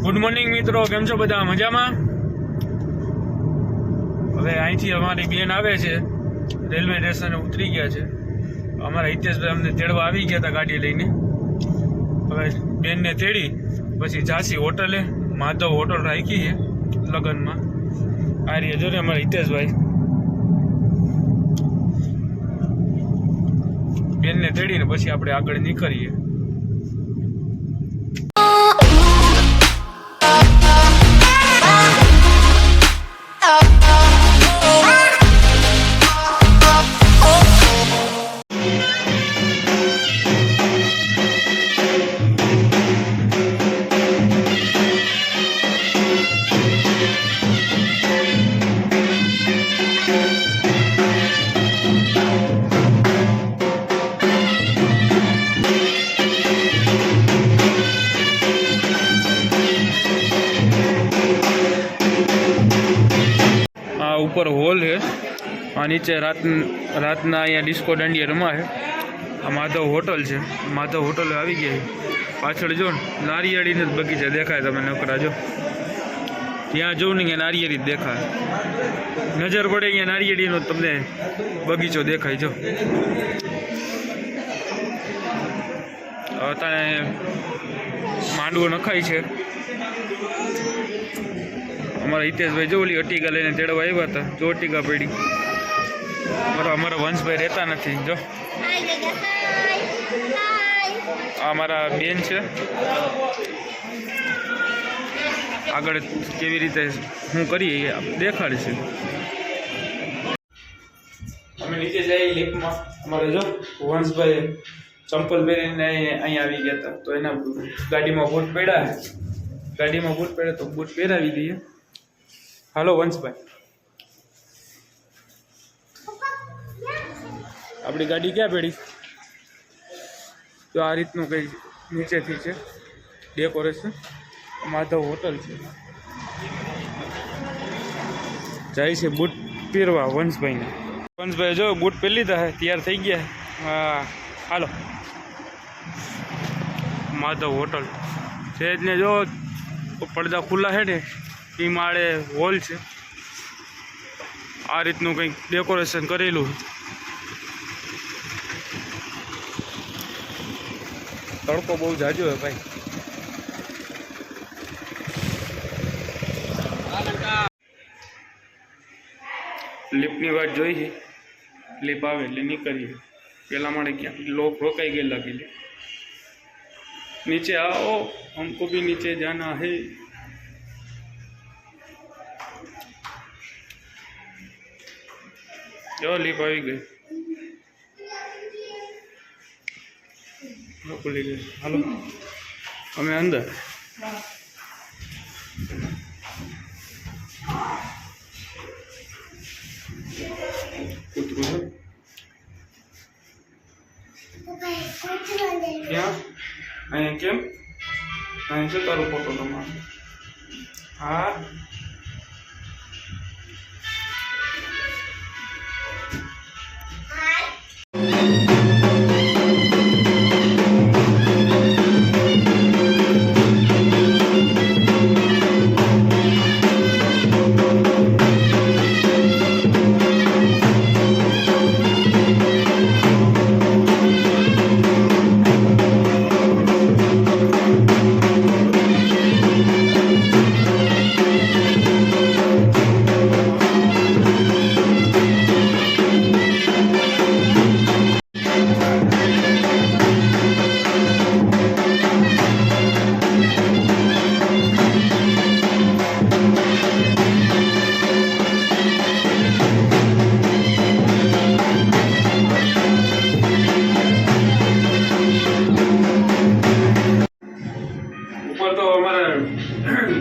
Good morning મિત્રો, કેમ છો બધા? મજામાં? હવે અહીંથી અમારી બેન આવે છે, રેલવે સ્ટેશને ઉતરી ગયા છે. અમારા હિતેશભાઈ અમને તેડવા આવી ગયા હતા ગાડી લઈને. હવે બેનને તેડી પછી જાસી હોટલે, માધવ હોટલ રાખી છે લગ્નમાં. આ રીતે જો ને અમારા હિતેશભાઈ બેનને તેડીને પછી આપણે આગળ નીકળીએ. ઉપર હોલ છે, આ નીચે રાતના અહીંયા ડિસ્કો દાંડિયા રમા છે. આ માધવ હોટલ છે. માધવ હોટલ આવી ગયા છે. પાછળ જો નારિયેળીને જ બગીચા દેખાય. તમે નકરા જો ત્યાં જોઉં ને નારિયેળી જ દેખાય. નજર પડે અહીંયા નારિયેળીનો તમને બગીચો દેખાય. જો અત્યારે માંડવો નખાય છે. અમારા હિતેશભાઈ જો ઓલી અટીકા લઈને તેડવા આવ્યા હતા. જો અટીકા પડી. અમારા વંશભાઈ રહેતા નથી. જો આ અમારા બેન છે. આગળ કેવી રીતે શું કરીએ દેખાડીશું. અમે નીચે જઈએ લિફ્ટમાં. અમારે જો વંશભાઈ ચંપલ પહેરીને અહીંયા આવી ગયા હતા, તો એના ગાડીમાં બૂટ પડ્યા. ગાડીમાં બૂટ પડે તો બૂટ પહેરાવી દઈએ. હાલો વંશભાઈ, આપણી ગાડી ક્યાં પડી? તો આ રીતનું કંઈ નીચેથી છે ડેકોરેશન. માધવ હોટલ છે. જાય છે બૂટ પહેરવા વંશભાઈને. વંશભાઈ જો બૂટ પહેરી લીધા હે, તૈયાર થઈ ગયા. હા હાલો. માધવ હોટલ છે જ ને. જો પડદા ખુલ્લા છે ને, એ માળે હોલ છે. આ રીતનું કંઈક ડેકોરેશન કરેલું. તડકો બહુ જાજો હે ભાઈ. લિફ્ટની વાત જોઈ છે. લિફ્ટ આવે એટલે નીકળીએ. પેલા માળે ક્યાં લોક રોકાઈ ગયેલા લાગેલી. નીચે आओ, हमको भी नीचे जाना है. જો લીપ આવી ગઈ. ખુલી ગઈ. હાલો અમે અંદર. કૂતરું ક્યાં? અહીંયા કેમ? અહીં છે તારો ફોટો તમારો. હા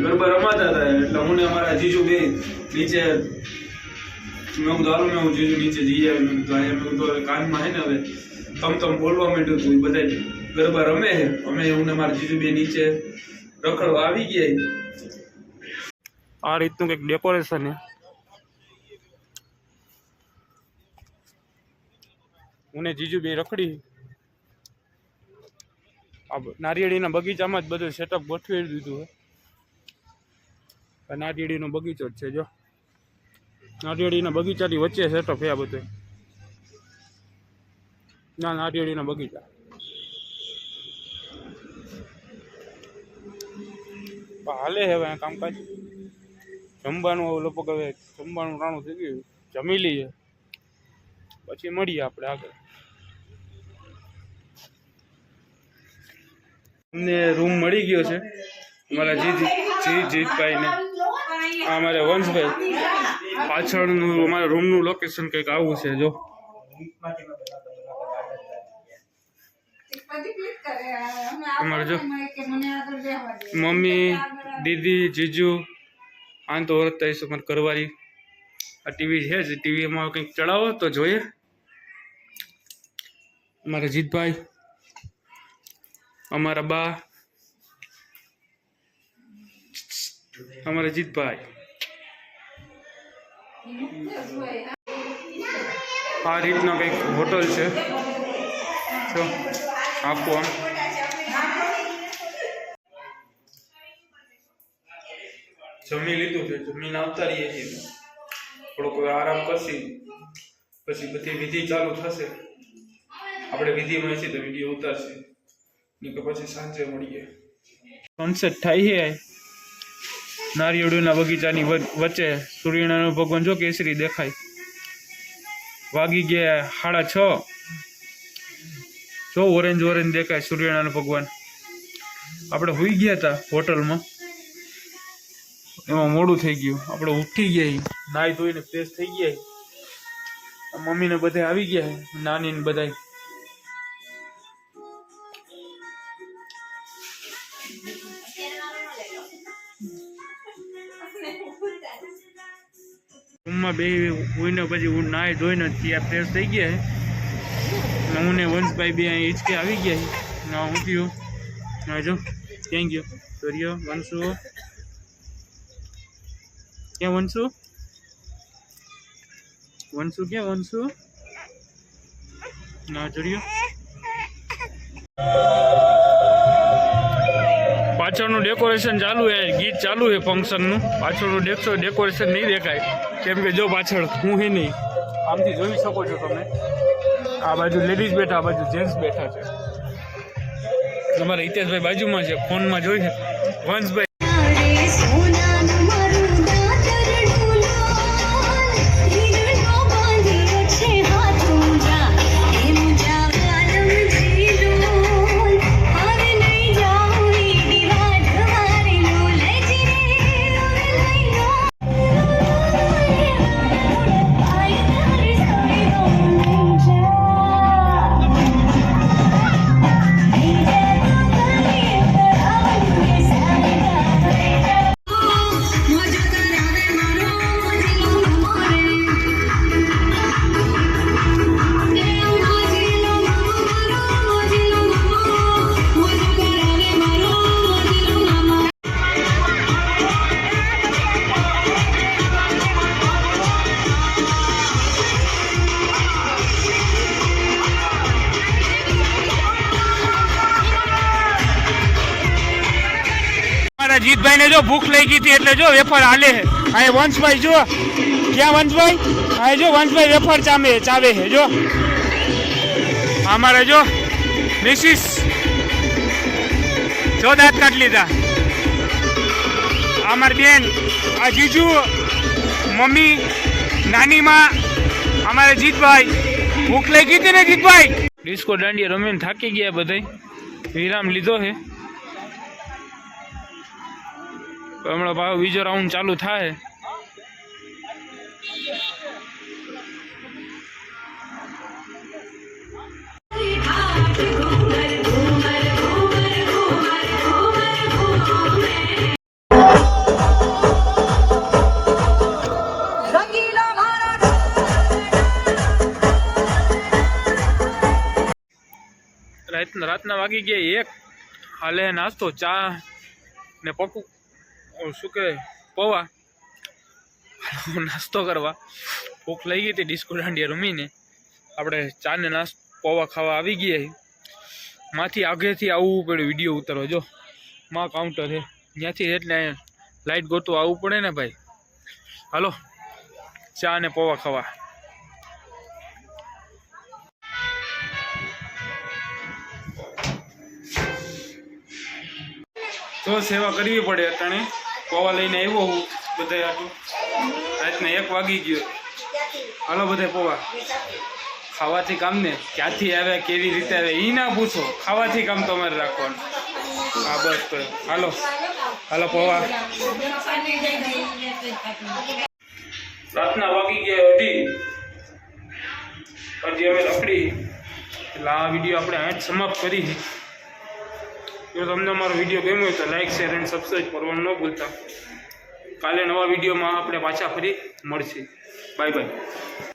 ગરબા રમાતા હતા એટલે હું ને અમારા જીજુ બે નીચે. મેં દારૂ મેં હું જીજુ નીચે જઈ આવ્યો. મેં તો કાનમાં હે ને હવે તમ બોલવા માંડ્યું હતું. બધા ગરબા રમે છે. અમે હું ને મારા જીજુ બે નીચે રખડવા આવી ગયા. આ રીતનું કંઈક ડેકોરેશન છે. હું ને જીજુ બે રખડી. આ નારિયેળીના બગીચામાં જ બધું સેટઅપ ગોઠવી દીધું છે. નારિયેળીનો બગીચો જ છે જો, નારિયેળીના બગીચાની વચ્ચે સેટઅપ છે આ બધું. ના નારિયેળીના બગીચા હાલે હવે કામકાજ. જમવાનું લગભગ હવે જમવાનું રાણું થઈ ગયું, જમી લઈએ પછી મળીએ આપણે આગળ. અમને રૂમ મળી ગયો છે અમારા જીતભાઈ ને અમારા વંશભાઈ. પાછળનું અમારા રૂમનું લોકેશન કંઈક આવું છે જો. અમારે જો મમ્મી દીદી જીજુ આન તો ઓળખતા હશે મારે ઘરવાળી. આ ટીવી છે જ, ટીવીમાં કંઈક ચડાવો તો જોઈએ. અમારા જીતભાઈ, અમારા બા, અમારા જીતભાઈ. આ રીતના કંઈક હોટલ છે જો આખું આમ. જમી લીધું છે, જમીને આવતા રહીએ છીએ. થોડોક આરામ કરશી પછી બધી વિધિ ચાલુ થશે. આપણે વિધિમાં છીએ તો વિડીયો ઉતારશે નહીં કે પછી સાંજે મળીએ. સનસેટ થાય છે નારિયેળીના બગીચાની વચ્ચે. સૂર્યનારાયણ ભગવાન જો કેસરી દેખાય. વાગી ગયા 6:30 જો ઓરેન્જ ઓરેન્જ દેખાય સૂર્યનારાયણ ભગવાન. આપણે હોઈ ગયા હતા હોટલમાં, એમાં મોડું થઈ ગયું. આપણે ઉઠી ગયા, નાહી ધોઈને ફ્રેશ થઈ ગયા. મમ્મીને બધા આવી ગયા, નાની ને બધા. રૂમમાં બે હોઈને પછી નાહી ધોઈને ત્યાં ફ્રેશ થઈ ગયા. હું ને વંશભાઈ બે અહીં હિંચકે આવી ગયા. ના હું થયું ના જો ક્યાં ગયો સૂર્ય વંશુ? ક્યાં વંશુ? વંશુ ક્યાં વંશુ? ના જોડ્યો. પાછળનું ડેકોરેશન ચાલુ છે, ગીત ચાલુ છે ફંક્શનનું. પાછળનું ડેકોરેશન નહીં દેખાય કેમ કે જો પાછળ હું હે નહીં. આમથી જોઈ શકો છો તમે. આ બાજુ લેડીઝ બેઠા, આ બાજુ જેન્ટ્સ બેઠા છે. તમારા હિતેશભાઈ બાજુમાં છે, ફોનમાં જોઈ છે વંશભાઈ. જીતભાઈ ને જો ભૂખ લઈ ગઈ હતી એટલે જો વેફર હાલે છે. આ વંશભાઈ જો, ક્યાં વંશભાઈ? આ જો વંશભાઈ વેફર ચાવે છે જો. અમારે જો મિસિસ જો દાંત કાઢી લીધા. અમારી બેન, આ જીજુ, મમ્મી, નાની માં, અમારે જીતભાઈ. ભૂખ લઈ ગઈ હતી ને જીતભાઈ? ડિસ્કો દાંડિયા રમીને થાકી ગયા બધા, વિરામ લીધો છે. હમણાં ભાવ બીજો રાઉન્ડ ચાલુ થાય. રાતના વાગી ગયા 1. હાલે નાસ્તો, ચા ને પકું શું કે પૌવા નાસ્તો કરવા. ભૂખ લઈ ગઈ હતી ડિસ્કો દાંડિયા રમીને. આપણે ચા ને પૌવા ખાવા આવી ગયા. માથી આગળથી આવવું પડ્યું વિડીયો ઉતારવા. જો માં કાઉન્ટર છે ત્યાંથી, એટલે લાઈટ ગોતું આવવું પડે ને ભાઈ. હાલો ચા ને પૌવા ખાવા. તો સેવા કરવી પડે. અટાણે પૌવા લઈને આવ્યો હું બધા આટલું. રાતના 1 વાગી ગયો. હાલો બધા પૌવા ખાવાથી કામ ને. ક્યાંથી આવે કેવી રીતે આવે એ ના પૂછો, ખાવાથી કામ તમારે રાખવાનું. હા બસ તો હાલો હાલો પૌવા. રાતના વાગી ગયા 2:30. હજી અમે રખડી. એટલે આ વિડીયો આપણે અહીં જ સમાપ્ત કરી. જો તમને અમારો વિડીયો ગમ્યો હોય તો લાઈક શેર એન્ડ સબસ્ક્રાઈબ કરવાનું ન ભૂલતા. કાલે નવા વિડીયોમાં આપણે પાછા ફરી મળશે. Bye bye.